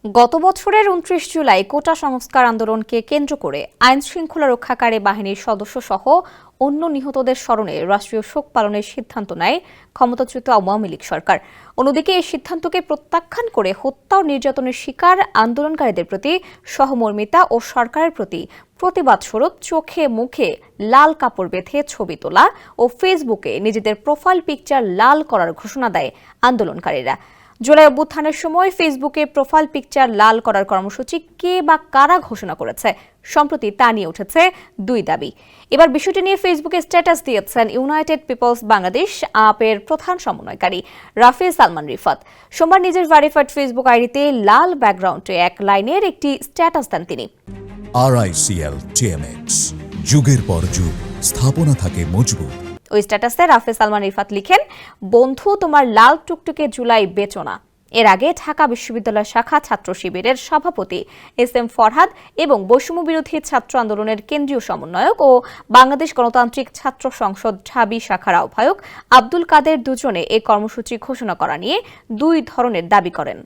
গত বছরের ২৯ জুলাই কোটা সংস্কার আন্দোলনকে কেন্দ্র করে আইনশৃঙ্খলা রক্ষাকারী বাহিনীর সদস্য সহ অন্য নিহতদের স্মরণে রাষ্ট্রীয় শোক পালনের সিদ্ধান্ত নেয় ক্ষমতাচ্যুত আওয়ামী লীগ সরকার। অন্যদিকে এই সিদ্ধান্তকে প্রত্যাখ্যান করে হত্যা ও নির্যাতনের শিকার আন্দোলনকারীদের প্রতি সহমর্মিতা ও সরকারের প্রতি প্রতিবাদস্বরূপ চোখে মুখে লাল কাপড় বেঁধে ছবি তোলা ও ফেসবুকে নিজেদের প্রোফাইল পিকচার লাল করার ঘোষণা দেয় আন্দোলনকারীরা। জুলাই অভ্যুত্থানের সময় ফেসবুকে প্রোফাইল পিকচার লাল করার কর্মসূচি কে বা কারা ঘোষণা করেছে, সম্প্রতি তা নিয়ে উঠেছে দুই দাবি। এবার বিষয়টি নিয়ে ফেসবুকে স্ট্যাটাস দিয়েছেন ইউনাইটেড পিপলস বাংলাদেশ আপের প্রধান সমন্বয়কারী রাফি সালমান রিফাত। সোমবার নিজের ভেরিফাইড ফেসবুক আইডিতে লাল ব্যাকগ্রাউন্ডে এক লাইনের একটি স্ট্যাটাস দেন তিনি। RICL TMX, যুগের পর যুগ স্থাপনা থাকে মজবুত। ওই স্ট্যাটাসে রাফি সালমান রিফাত লিখেন, বন্ধু তোমার লাল টুকটুকে জুলাই বেচো না। এর আগে ঢাকা বিশ্ববিদ্যালয় শাখা ছাত্র শিবিরের সভাপতি SM ফরহাদ এবং বৈষম্য বিরোধী ছাত্র আন্দোলনের কেন্দ্রীয় সমন্বয়ক ও বাংলাদেশ গণতান্ত্রিক ছাত্র সংসদ ঢাবি শাখার আহ্বায়ক আব্দুল কাদের দুজনে এই কর্মসূচি ঘোষণা করা নিয়ে দুই ধরনের দাবি করেন।